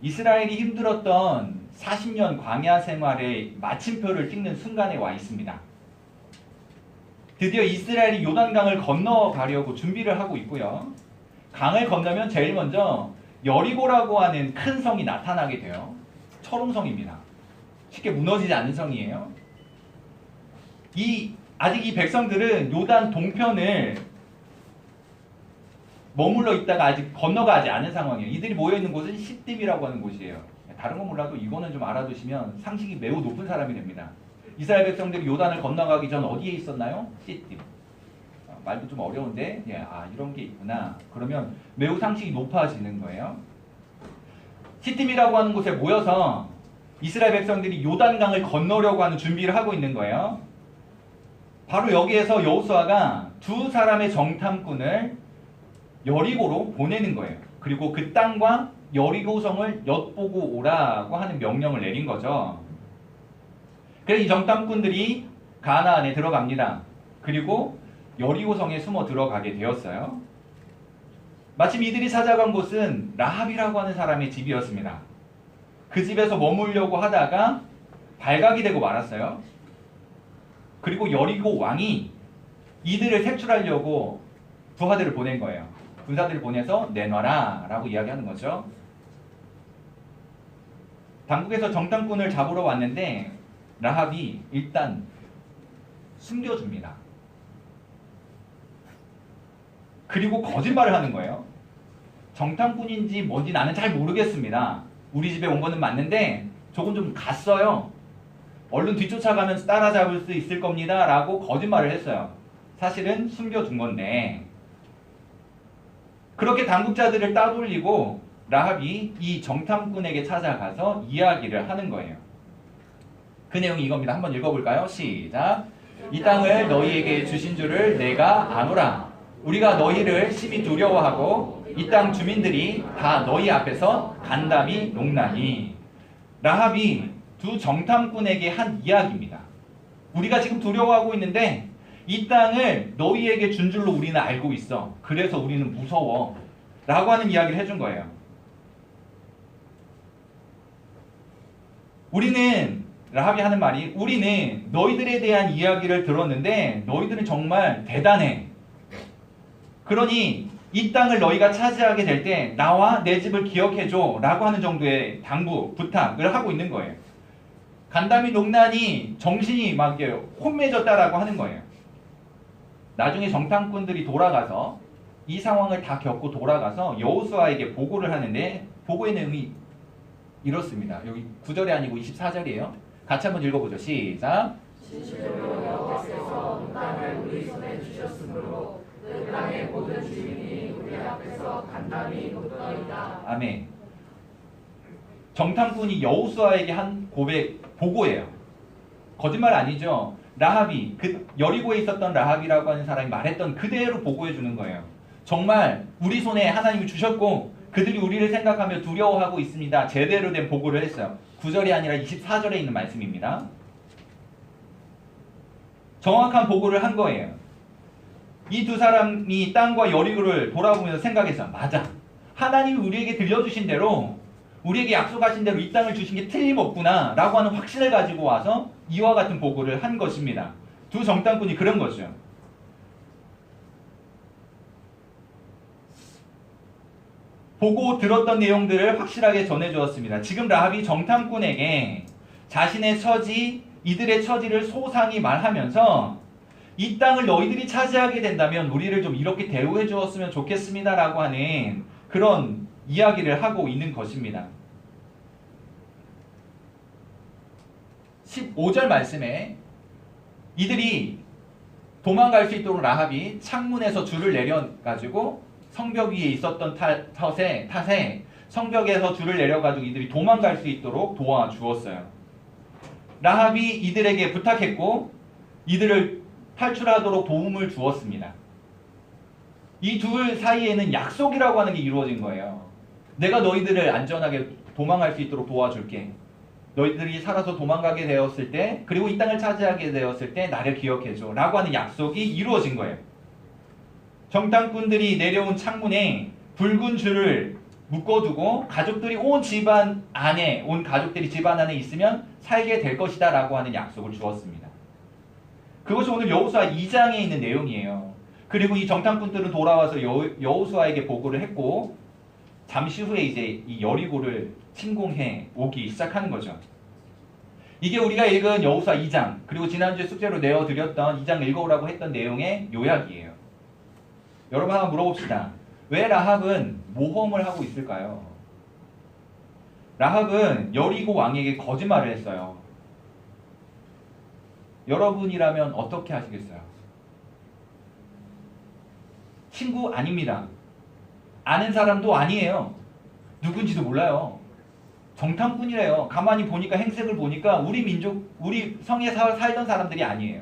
이스라엘이 힘들었던 40년 광야 생활의 마침표를 찍는 순간에 와 있습니다. 드디어 이스라엘이 요단강을 건너가려고 준비를 하고 있고요. 강을 건너면 제일 먼저 여리고라고 하는 큰 성이 나타나게 돼요. 철옹성입니다. 쉽게 무너지지 않는 성이에요. 아직 이 백성들은 요단 동편을 머물러 있다가 아직 건너가지 않은 상황이에요. 이들이 모여있는 곳은 시딤이라고 하는 곳이에요. 다른 건 몰라도 이거는 좀 알아두시면 상식이 매우 높은 사람이 됩니다. 이스라엘 백성들이 요단을 건너가기 전 어디에 있었나요? 시딤. 말도 좀 어려운데 이런 게 있구나. 그러면 매우 상식이 높아지는 거예요. 시딤이라고 하는 곳에 모여서 이스라엘 백성들이 요단강을 건너려고 하는 준비를 하고 있는 거예요. 바로 여기에서 여호수아가 두 사람의 정탐꾼을 여리고로 보내는 거예요. 그리고 그 땅과 여리고성을 엿보고 오라고 하는 명령을 내린 거죠. 그래서 이 정탐꾼들이 가나안에 들어갑니다. 그리고 여리고성에 숨어 들어가게 되었어요. 마침 이들이 찾아간 곳은 라합이라고 하는 사람의 집이었습니다. 그 집에서 머물려고 하다가 발각이 되고 말았어요. 그리고 여리고 왕이 이들을 색출하려고 부하들을 보낸 거예요. 군사들을 보내서 내놔라 라고 이야기하는 거죠. 당국에서 정탐꾼을 잡으러 왔는데 라합이 일단 숨겨줍니다. 그리고 거짓말을 하는 거예요. 정탐꾼인지 뭔지 나는 잘 모르겠습니다. 우리 집에 온 거는 맞는데 조금 좀 갔어요. 얼른 뒤쫓아가면서 따라잡을 수 있을 겁니다 라고 거짓말을 했어요. 사실은 숨겨준 건데, 그렇게 당국자들을 따돌리고 라합이 이 정탐꾼에게 찾아가서 이야기를 하는 거예요. 그 내용이 이겁니다. 한번 읽어볼까요? 시작. 이 땅을 너희에게 주신 줄을 내가 아노라. 우리가 너희를 심히 두려워하고 이 땅 주민들이 다 너희 앞에서 간담이 농나니. 라합이 두 정탐꾼에게 한 이야기입니다. 우리가 지금 두려워하고 있는데 이 땅을 너희에게 준 줄로 우리는 알고 있어. 그래서 우리는 무서워 라고 하는 이야기를 해준 거예요. 라합이 하는 말이, 우리는 너희들에 대한 이야기를 들었는데 너희들은 정말 대단해. 그러니 이 땅을 너희가 차지하게 될 때 나와 내 집을 기억해줘 라고 하는 정도의 당부, 부탁을 하고 있는 거예요. 간담이 농난이 정신이 막 혼매졌다라고 하는 거예요. 나중에 정탐꾼들이 돌아가서 이 상황을 다 겪고 돌아가서 여호수아에게 보고를 하는데 보고의 내용이 이렇습니다. 여기 9절이 아니고 24절이에요. 같이 한번 읽어보죠. 시작. 진실로 여호와께서 땅을 우리 손에 주셨으므로 그 땅의 모든 주민이 우리 앞에서 간담이 높더이다. 아멘. 정탐꾼이 여호수아에게 한 보고예요. 거짓말 아니죠. 라합이, 그 여리고에 있었던 라합이라고 하는 사람이 말했던 그대로 보고해 주는 거예요. 정말 우리 손에 하나님이 주셨고 그들이 우리를 생각하며 두려워하고 있습니다. 제대로 된 보고를 했어요. 9절이 아니라 24절에 있는 말씀입니다. 정확한 보고를 한 거예요. 이 두 사람이 땅과 여리고를 돌아보면서 생각했어요. 맞아. 하나님이 우리에게 들려주신 대로, 우리에게 약속하신 대로 이 땅을 주신 게 틀림없구나 라고 하는 확신을 가지고 와서 이와 같은 보고를 한 것입니다. 두 정탐꾼이 그런 거죠. 보고 들었던 내용들을 확실하게 전해주었습니다. 지금 라합이 정탐꾼에게 자신의 처지, 이들의 처지를 소상히 말하면서 이 땅을 너희들이 차지하게 된다면 우리를 좀 이렇게 대우해 주었으면 좋겠습니다 라고 하는 그런 이야기를 하고 있는 것입니다. 15절 말씀에 이들이 도망갈 수 있도록 라합이 창문에서 줄을 내려가지고 성벽 위에 있었던 탓에 성벽에서 줄을 내려가지고 이들이 도망갈 수 있도록 도와주었어요. 라합이 이들에게 부탁했고 이들을 탈출하도록 도움을 주었습니다. 이 둘 사이에는 약속이라고 하는 게 이루어진 거예요. 내가 너희들을 안전하게 도망갈 수 있도록 도와줄게. 너희들이 살아서 도망가게 되었을 때, 그리고 이 땅을 차지하게 되었을 때 나를 기억해줘 라고 하는 약속이 이루어진 거예요. 정탐꾼들이 내려온 창문에 붉은 줄을 묶어두고 가족들이 온 집안 안에 온 가족들이 집안 안에 있으면 살게 될 것이다 라고 하는 약속을 주었습니다. 그것이 오늘 여호수아 2장에 있는 내용이에요. 그리고 이 정탐꾼들은 돌아와서 여호수아에게 보고를 했고 잠시 후에 이제 이 여리고를 침공해 오기 시작하는 거죠. 이게 우리가 읽은 여호수아 2장 그리고 지난주에 숙제로 내어드렸던 2장 읽어오라고 했던 내용의 요약이에요. 여러분 한번 물어봅시다. 왜 라합은 모험을 하고 있을까요? 라합은 여리고 왕에게 거짓말을 했어요. 여러분이라면 어떻게 하시겠어요? 친구 아닙니다. 아는 사람도 아니에요. 누군지도 몰라요. 정탐꾼이래요. 가만히 보니까 행색을 보니까 우리 민족, 우리 성에 살던 사람들이 아니에요.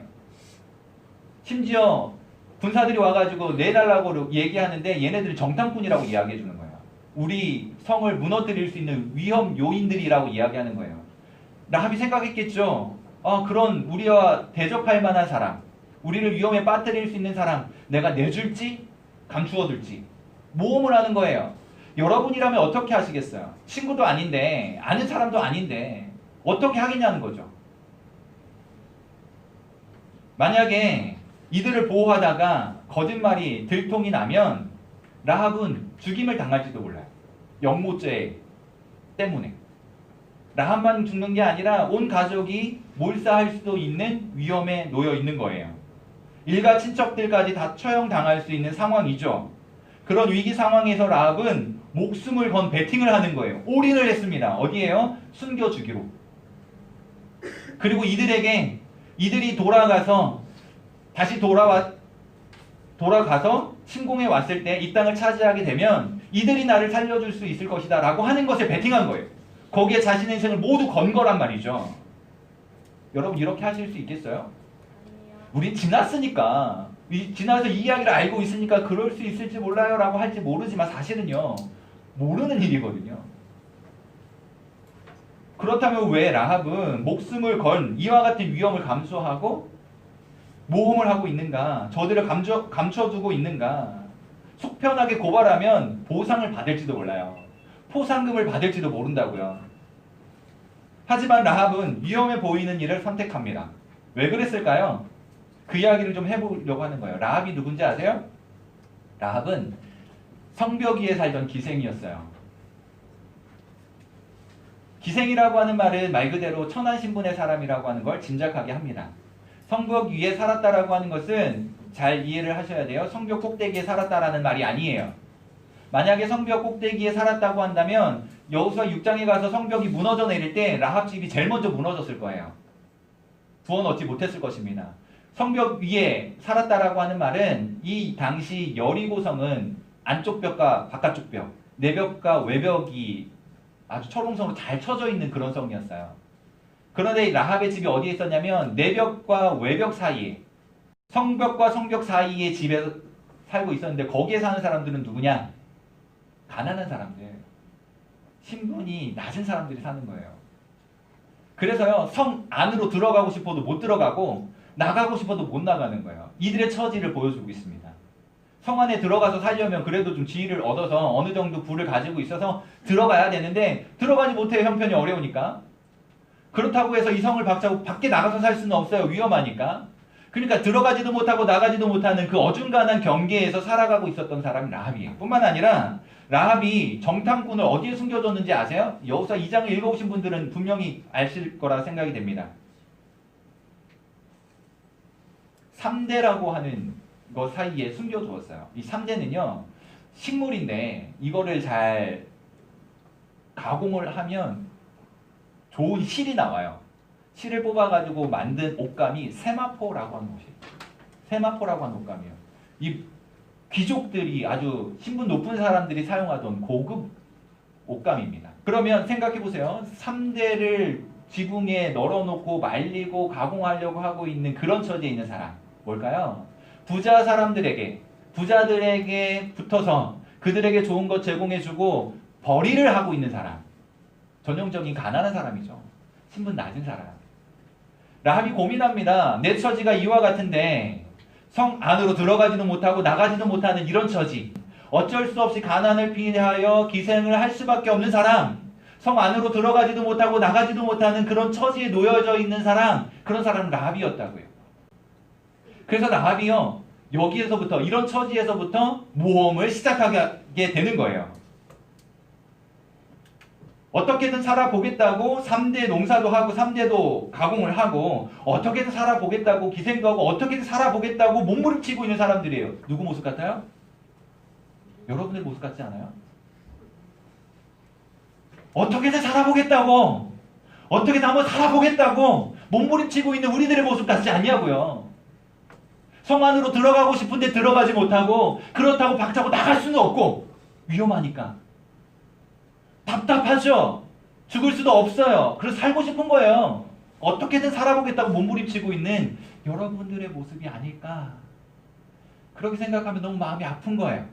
심지어 군사들이 와가지고 내달라고 얘기하는데 얘네들이 정탐꾼이라고 이야기해 주는 거예요. 우리 성을 무너뜨릴 수 있는 위험 요인들이라고 이야기하는 거예요. 라합이 생각했겠죠. 그런 우리와 대적할 만한 사람, 우리를 위험에 빠뜨릴 수 있는 사람 내가 내줄지 감추어둘지 모험을 하는 거예요. 여러분이라면 어떻게 하시겠어요? 친구도 아닌데 아는 사람도 아닌데 어떻게 하겠냐는 거죠. 만약에 이들을 보호하다가 거짓말이 들통이 나면 라합은 죽임을 당할지도 몰라요. 영모죄 때문에. 라합만 죽는 게 아니라 온 가족이 몰사할 수도 있는 위험에 놓여 있는 거예요. 일가 친척들까지 다 처형당할 수 있는 상황이죠. 그런 위기 상황에서 라합은 목숨을 건 베팅을 하는 거예요. 올인을 했습니다. 어디에요? 숨겨주기로. 그리고 이들이 돌아가서 다시 돌아가서 침공해 왔을 때 이 땅을 차지하게 되면 이들이 나를 살려줄 수 있을 것이다 라고 하는 것에 베팅한 거예요. 거기에 자신의 인생을 모두 건 거란 말이죠. 여러분 이렇게 하실 수 있겠어요? 우린 지나서 이 이야기를 알고 있으니까 그럴 수 있을지 몰라요 라고 할지 모르지만 사실은요 모르는 일이거든요. 그렇다면 왜 라합은 목숨을 건 이와 같은 위험을 감수하고 모험을 하고 있는가? 저들을 감춰두고 있는가? 속편하게 고발하면 보상을 받을지도 몰라요. 포상금을 받을지도 모른다고요. 하지만 라합은 위험해 보이는 일을 선택합니다. 왜 그랬을까요? 그 이야기를 좀 해보려고 하는 거예요. 라합이 누군지 아세요? 라합은 성벽 위에 살던 기생이었어요. 기생이라고 하는 말은 말 그대로 천한 신분의 사람이라고 하는 걸 짐작하게 합니다. 성벽 위에 살았다라고 하는 것은 잘 이해를 하셔야 돼요. 성벽 꼭대기에 살았다라는 말이 아니에요. 만약에 성벽 꼭대기에 살았다고 한다면 여호수아 6장에 가서 성벽이 무너져 내릴 때 라합 집이 제일 먼저 무너졌을 거예요. 구원 얻지 못했을 것입니다. 성벽 위에 살았다라고 하는 말은 이 당시 여리고성은 안쪽 벽과 바깥쪽 벽, 내벽과 외벽이 아주 철옹성으로 잘 쳐져 있는 그런 성이었어요. 그런데 라합의 집이 어디에 있었냐면 내벽과 외벽 사이에, 성벽과 성벽 사이에 집에 살고 있었는데 거기에 사는 사람들은 누구냐? 가난한 사람들, 신분이 낮은 사람들이 사는 거예요. 그래서요 성 안으로 들어가고 싶어도 못 들어가고 나가고 싶어도 못 나가는 거예요. 이들의 처지를 보여주고 있습니다. 성 안에 들어가서 살려면 그래도 좀 지위를 얻어서 어느 정도 부를 가지고 있어서 들어가야 되는데 들어가지 못해요. 형편이 어려우니까. 그렇다고 해서 이 성을 박차고 밖에 나가서 살 수는 없어요. 위험하니까. 그러니까 들어가지도 못하고 나가지도 못하는 그 어중간한 경계에서 살아가고 있었던 사람이 라합이에요. 뿐만 아니라 라합이 정탐꾼을 어디에 숨겨뒀는지 아세요? 여호수아 2장을 읽어오신 분들은 분명히 아실 거라 생각이 됩니다. 3대라고 하는 것 사이에 숨겨두었어요. 이 3대는요 식물인데 이거를 잘 가공을 하면 좋은 실이 나와요. 실을 뽑아가지고 만든 옷감이 세마포라고 하는 옷이에요. 세마포라고 하는 옷감이에요. 이 귀족들이 아주 신분 높은 사람들이 사용하던 고급 옷감입니다. 그러면 생각해보세요. 3대를 지붕에 널어놓고 말리고 가공하려고 하고 있는 그런 처지에 있는 사람 뭘까요? 부자들에게 붙어서 그들에게 좋은 것 제공해주고 벌이를 하고 있는 사람, 전형적인 가난한 사람이죠. 신분 낮은 사람. 라합이 고민합니다. 내 처지가 이와 같은데 성 안으로 들어가지도 못하고 나가지도 못하는 이런 처지, 어쩔 수 없이 가난을 피하여 기생을 할 수밖에 없는 사람, 성 안으로 들어가지도 못하고 나가지도 못하는 그런 처지에 놓여져 있는 사람, 그런 사람은 라합이었다고요. 그래서 라합이요, 여기에서부터, 이런 처지에서부터 모험을 시작하게 되는 거예요. 어떻게든 살아보겠다고 3대 농사도 하고 3대도 가공을 하고 어떻게든 살아보겠다고 기생도 하고 어떻게든 살아보겠다고 몸부림치고 있는 사람들이에요. 누구 모습 같아요? 여러분들 모습 같지 않아요? 어떻게든 살아보겠다고, 어떻게든 한번 살아보겠다고 몸부림치고 있는 우리들의 모습 같지 않냐고요. 성 안으로 들어가고 싶은데 들어가지 못하고, 그렇다고 박차고 나갈 수는 없고 위험하니까 답답하죠. 죽을 수도 없어요. 그래서 살고 싶은 거예요. 어떻게든 살아보겠다고 몸부림치고 있는 여러분들의 모습이 아닐까, 그렇게 생각하면 너무 마음이 아픈 거예요.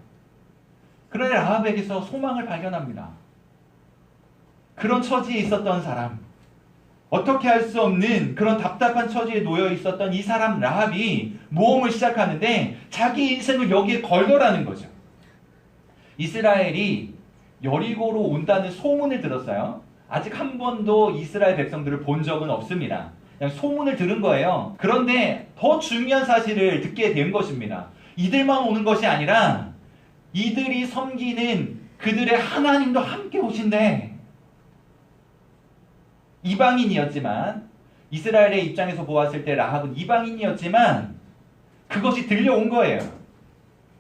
그러나 라합에게서 소망을 발견합니다. 그런 처지에 있었던 사람, 어떻게 할 수 없는 그런 답답한 처지에 놓여 있었던 이 사람 라합이 모험을 시작하는데 자기 인생을 여기에 걸더라는 거죠. 이스라엘이 여리고로 온다는 소문을 들었어요. 아직 한 번도 이스라엘 백성들을 본 적은 없습니다. 그냥 소문을 들은 거예요. 그런데 더 중요한 사실을 듣게 된 것입니다. 이들만 오는 것이 아니라 이들이 섬기는 그들의 하나님도 함께 오신대. 이방인이었지만, 이스라엘의 입장에서 보았을 때 라합은 이방인이었지만 그것이 들려온 거예요.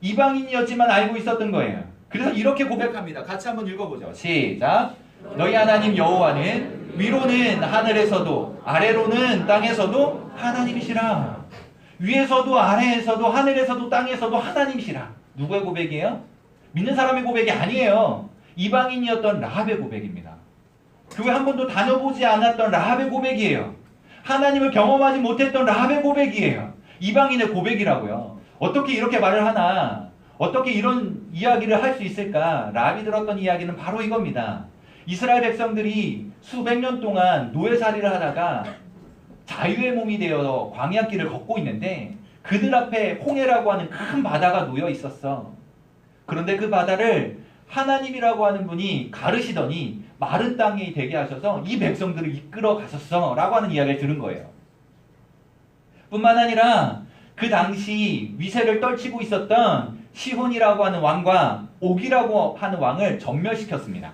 이방인이었지만 알고 있었던 거예요. 그래서 이렇게 고백합니다. 같이 한번 읽어보죠. 시작. 너희 하나님 여호와는 위로는 하늘에서도 아래로는 땅에서도 하나님이시라. 위에서도 아래에서도 하늘에서도 땅에서도 하나님이시라. 누구의 고백이에요? 믿는 사람의 고백이 아니에요. 이방인이었던 라합의 고백입니다. 교회 한 번도 다녀보지 않았던 라합의 고백이에요. 하나님을 경험하지 못했던 라합의 고백이에요. 이방인의 고백이라고요. 어떻게 이렇게 말을 하나? 어떻게 이런 이야기를 할 수 있을까? 라합이 들었던 이야기는 바로 이겁니다. 이스라엘 백성들이 수백 년 동안 노예살이를 하다가 자유의 몸이 되어 광야길을 걷고 있는데 그들 앞에 홍해라고 하는 큰 바다가 놓여 있었어. 그런데 그 바다를 하나님이라고 하는 분이 가르시더니 마른 땅이 되게 하셔서 이 백성들을 이끌어 가셨어 라고 하는 이야기를 들은 거예요. 뿐만 아니라 그 당시 위세를 떨치고 있었던 시혼이라고 하는 왕과 옥이라고 하는 왕을 전멸시켰습니다.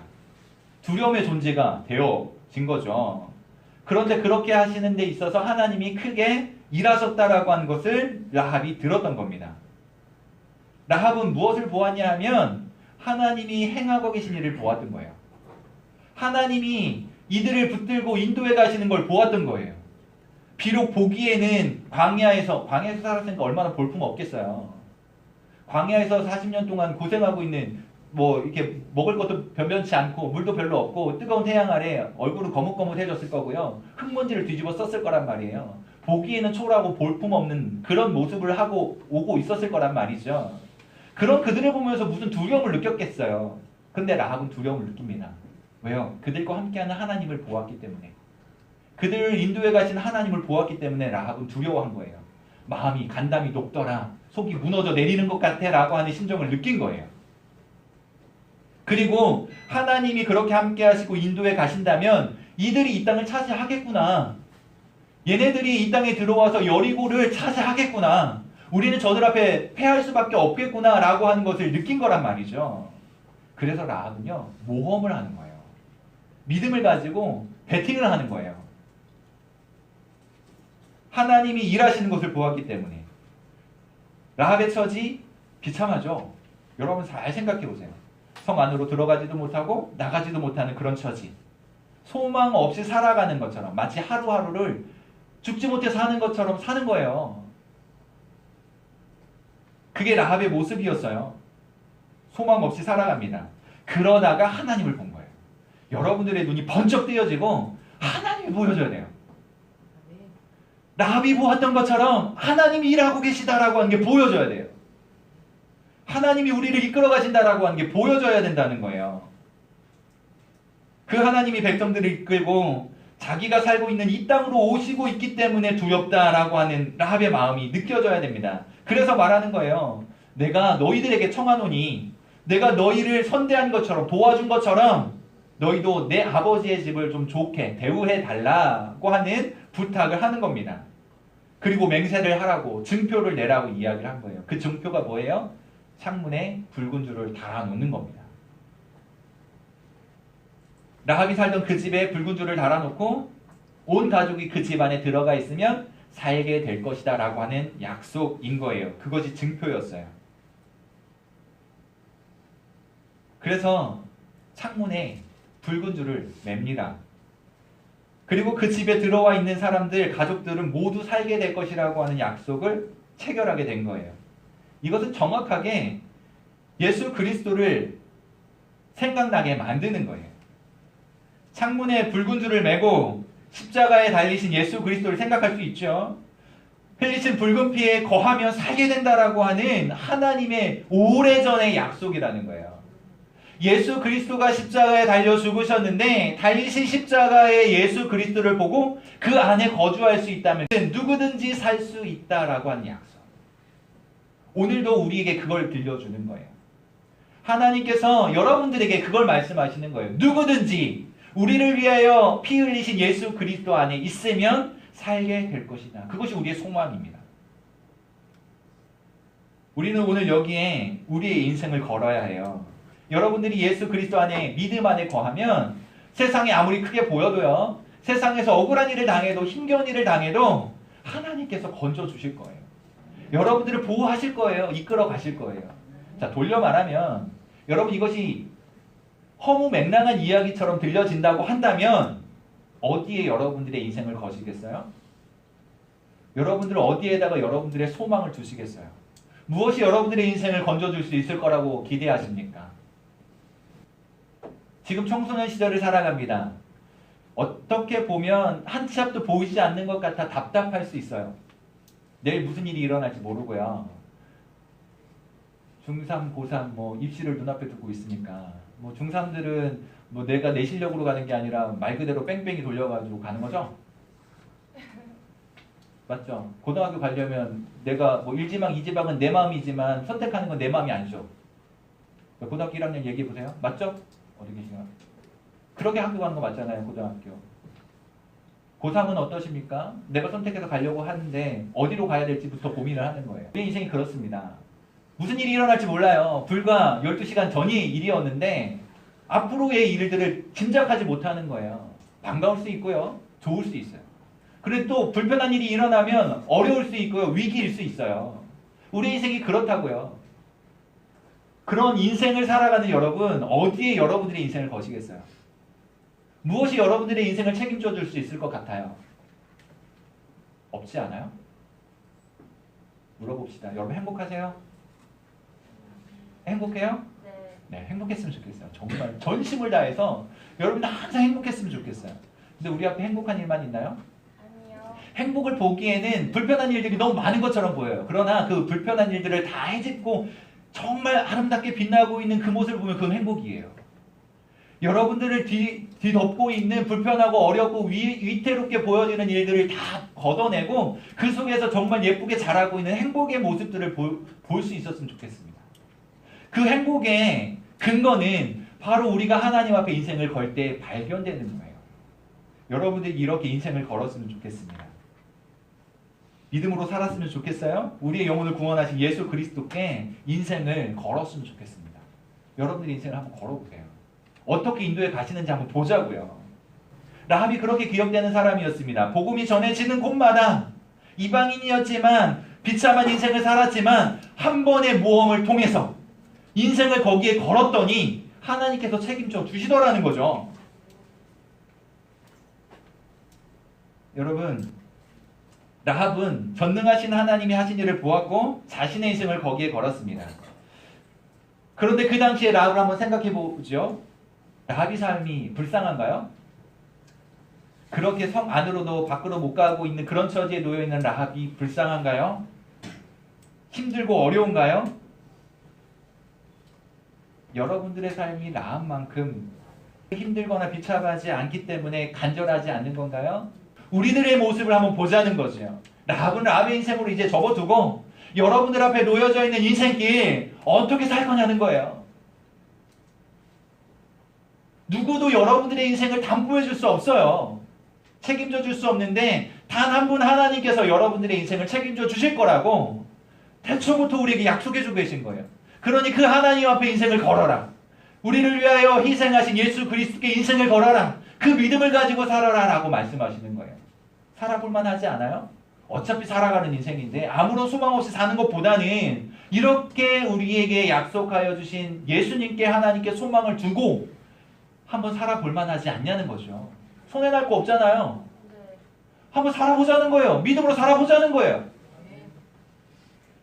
두려움의 존재가 되어진 거죠. 그런데 그렇게 하시는 데 있어서 하나님이 크게 일하셨다라고 하는 것을 라합이 들었던 겁니다. 라합은 무엇을 보았냐 하면 하나님이 행하고 계신 일을 보았던 거예요. 하나님이 이들을 붙들고 인도해 가시는 걸 보았던 거예요. 비록 보기에는 광야에서 살았으니까 얼마나 볼품 없겠어요. 광야에서 40년 동안 고생하고 있는, 이렇게 먹을 것도 변변치 않고 물도 별로 없고 뜨거운 태양 아래 얼굴은 거뭇거뭇해졌을 거고요. 흙먼지를 뒤집어 썼을 거란 말이에요. 보기에는 초라하고 볼품 없는 그런 모습을 하고 오고 있었을 거란 말이죠. 그런 그들을 보면서 무슨 두려움을 느꼈겠어요. 근데 라합은 두려움을 느낍니다. 왜요? 그들과 함께하는 하나님을 보았기 때문에. 그들을 인도해 가신 하나님을 보았기 때문에 라합은 두려워한 거예요. 마음이 간담이 녹더라. 속이 무너져 내리는 것 같아 라고 하는 심정을 느낀 거예요. 그리고 하나님이 그렇게 함께 하시고 인도해 가신다면 이들이 이 땅을 차지하겠구나. 얘네들이 이 땅에 들어와서 여리고를 차지하겠구나. 우리는 저들 앞에 패할 수밖에 없겠구나 라고 하는 것을 느낀 거란 말이죠. 그래서 라합은요, 모험을 하는 거예요. 믿음을 가지고 배팅을 하는 거예요. 하나님이 일하시는 것을 보았기 때문에. 라합의 처지 비참하죠. 여러분 잘 생각해 보세요. 성 안으로 들어가지도 못하고 나가지도 못하는 그런 처지. 소망 없이 살아가는 것처럼, 마치 하루하루를 죽지 못해 사는 것처럼 사는 거예요. 그게 라합의 모습이었어요. 소망 없이 살아갑니다. 그러다가 하나님을 본 거예요. 여러분들의 눈이 번쩍 뜨여지고 하나님이 보여줘야 돼요. 라합이 보았던 것처럼 하나님이 일하고 계시다라고 하는 게 보여줘야 돼요. 하나님이 우리를 이끌어 가신다라고 하는 게 보여줘야 된다는 거예요. 그 하나님이 백성들을 이끌고 자기가 살고 있는 이 땅으로 오시고 있기 때문에 두렵다라고 하는 라합의 마음이 느껴져야 됩니다. 그래서 말하는 거예요. 내가 너희들에게 청하노니 내가 너희를 선대한 것처럼 도와준 것처럼 너희도 내 아버지의 집을 좀 좋게 대우해 달라고 하는 부탁을 하는 겁니다. 그리고 맹세를 하라고 증표를 내라고 이야기를 한 거예요. 그 증표가 뭐예요? 창문에 붉은 줄을 달아놓는 겁니다. 라합이 살던 그 집에 붉은 줄을 달아놓고 온 가족이 그 집 안에 들어가 있으면 살게 될 것이다 라고 하는 약속인 거예요. 그것이 증표였어요. 그래서 창문에 붉은 줄을 맵니다. 그리고 그 집에 들어와 있는 사람들, 가족들은 모두 살게 될 것이라고 하는 약속을 체결하게 된 거예요. 이것은 정확하게 예수 그리스도를 생각나게 만드는 거예요. 창문에 붉은 줄을 매고 십자가에 달리신 예수 그리스도를 생각할 수 있죠. 흘리신 붉은 피에 거하면 살게 된다라고 하는 하나님의 오래전의 약속이라는 거예요. 예수 그리스도가 십자가에 달려 죽으셨는데 달리신 십자가의 예수 그리스도를 보고 그 안에 거주할 수 있다면 누구든지 살 수 있다라고 하는 약속. 오늘도 우리에게 그걸 들려주는 거예요. 하나님께서 여러분들에게 그걸 말씀하시는 거예요. 누구든지 우리를 위하여 피 흘리신 예수 그리스도 안에 있으면 살게 될 것이다. 그것이 우리의 소망입니다. 우리는 오늘 여기에 우리의 인생을 걸어야 해요. 여러분들이 예수 그리스도 안에 믿음 안에 거하면 세상이 아무리 크게 보여도요. 세상에서 억울한 일을 당해도 힘겨운 일을 당해도 하나님께서 건져주실 거예요. 여러분들을 보호하실 거예요. 이끌어 가실 거예요. 자, 돌려 말하면 여러분 이것이 허무맹랑한 이야기처럼 들려진다고 한다면 어디에 여러분들의 인생을 거시겠어요? 여러분들은 어디에다가 여러분들의 소망을 두시겠어요? 무엇이 여러분들의 인생을 건져줄 수 있을 거라고 기대하십니까? 지금 청소년 시절을 살아갑니다. 어떻게 보면 한 치 앞도 보이지 않는 것 같아 답답할 수 있어요. 내일 무슨 일이 일어날지 모르고요. 중3, 고3 뭐 입시를 눈앞에 두고 있으니까 뭐 중3들은 뭐 내가 내 실력으로 가는 게 아니라 말 그대로 뺑뺑이 돌려가지고 가는 거죠? 맞죠? 고등학교 가려면 내가 뭐 1지망, 2지망은 내 마음이지만 선택하는 건 내 마음이 아니죠. 고등학교 1학년 얘기해 보세요. 맞죠? 어디 계시나요? 그렇게 학교 가는 거 맞잖아요. 고등학교. 고3은 어떠십니까? 내가 선택해서 가려고 하는데 어디로 가야 될지부터 고민을 하는 거예요. 우리 인생이 그렇습니다. 무슨 일이 일어날지 몰라요. 불과 12시간 전이 일이었는데 앞으로의 일들을 짐작하지 못하는 거예요. 반가울 수 있고요. 좋을 수 있어요. 그리고 또 불편한 일이 일어나면 어려울 수 있고요. 위기일 수 있어요. 우리 인생이 그렇다고요. 그런 인생을 살아가는 여러분, 어디에 여러분들의 인생을 거시겠어요? 무엇이 여러분들의 인생을 책임져 줄 수 있을 것 같아요? 없지 않아요? 물어봅시다. 여러분 행복하세요? 행복해요? 네, 행복했으면 좋겠어요. 정말 전심을 다해서 여러분들 항상 행복했으면 좋겠어요. 근데 우리 앞에 행복한 일만 있나요? 아니요. 행복을 보기에는 불편한 일들이 너무 많은 것처럼 보여요. 그러나 그 불편한 일들을 다 헤집고 정말 아름답게 빛나고 있는 그 모습을 보면 그건 행복이에요. 여러분들을 뒤덮고 있는 불편하고 어렵고 위태롭게 보여지는 일들을 다 걷어내고 그 속에서 정말 예쁘게 자라고 있는 행복의 모습들을 볼 수 있었으면 좋겠습니다. 그 행복의 근거는 바로 우리가 하나님 앞에 인생을 걸 때 발견되는 거예요. 여러분들이 이렇게 인생을 걸었으면 좋겠습니다. 믿음으로 살았으면 좋겠어요? 우리의 영혼을 구원하신 예수 그리스도께 인생을 걸었으면 좋겠습니다. 여러분들의 인생을 한번 걸어보세요. 어떻게 인도에 가시는지 한번 보자고요. 라합이 그렇게 기억되는 사람이었습니다. 복음이 전해지는 곳마다 이방인이었지만 비참한 인생을 살았지만 한 번의 모험을 통해서 인생을 거기에 걸었더니 하나님께서 책임져 주시더라는 거죠. 여러분, 라합은 전능하신 하나님이 하신 일을 보았고 자신의 인생을 거기에 걸었습니다. 그런데 그 당시에 라합을 한번 생각해 보죠. 라합의 삶이 불쌍한가요? 그렇게 성 안으로도 밖으로 못 가고 있는 그런 처지에 놓여 있는 라합이 불쌍한가요? 힘들고 어려운가요? 여러분들의 삶이 라합만큼 힘들거나 비참하지 않기 때문에 간절하지 않는 건가요? 우리들의 모습을 한번 보자는 거죠. 라합은 라합의 인생으로 이제 접어두고 여러분들 앞에 놓여져 있는 인생길 어떻게 살 거냐는 거예요. 누구도 여러분들의 인생을 담보해 줄 수 없어요. 책임져 줄 수 없는데 단 한 분 하나님께서 여러분들의 인생을 책임져 주실 거라고 태초부터 우리에게 약속해 주고 계신 거예요. 그러니 그 하나님 앞에 인생을 걸어라. 우리를 위하여 희생하신 예수 그리스도께 인생을 걸어라. 그 믿음을 가지고 살아라 라고 말씀하시는 거예요. 살아볼 만하지 않아요? 어차피 살아가는 인생인데 아무런 소망 없이 사는 것보다는 이렇게 우리에게 약속하여 주신 예수님께 하나님께 소망을 두고 한번 살아볼 만하지 않냐는 거죠. 손해날 거 없잖아요. 한번 살아보자는 거예요. 믿음으로 살아보자는 거예요.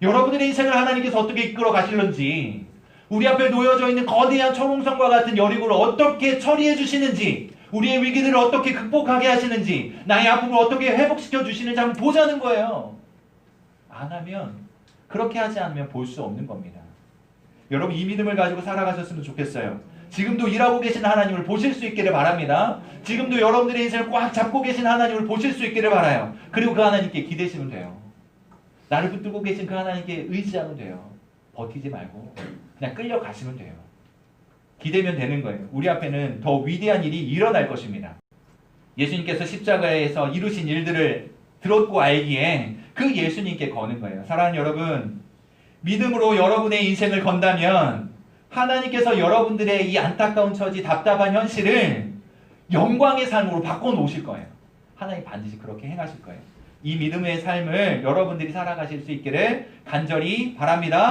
여러분들의 인생을 하나님께서 어떻게 이끌어 가실런지, 우리 앞에 놓여져 있는 거대한 천홍성과 같은 여리고를 어떻게 처리해 주시는지, 우리의 위기들을 어떻게 극복하게 하시는지, 나의 아픔을 어떻게 회복시켜 주시는지 한번 보자는 거예요. 안 하면, 그렇게 하지 않으면 볼 수 없는 겁니다. 여러분 이 믿음을 가지고 살아가셨으면 좋겠어요. 지금도 일하고 계신 하나님을 보실 수 있기를 바랍니다. 지금도 여러분들의 인생을 꽉 잡고 계신 하나님을 보실 수 있기를 바라요. 그리고 그 하나님께 기대시면 돼요. 나를 붙들고 계신 그 하나님께 의지하면 돼요. 버티지 말고 그냥 끌려가시면 돼요. 기대면 되는 거예요. 우리 앞에는 더 위대한 일이 일어날 것입니다. 예수님께서 십자가에서 이루신 일들을 들었고 알기에 그 예수님께 거는 거예요. 사랑하는 여러분, 믿음으로 여러분의 인생을 건다면 하나님께서 여러분들의 이 안타까운 처지, 답답한 현실을 영광의 삶으로 바꿔놓으실 거예요. 하나님 반드시 그렇게 행하실 거예요. 이 믿음의 삶을 여러분들이 살아가실 수 있기를 간절히 바랍니다.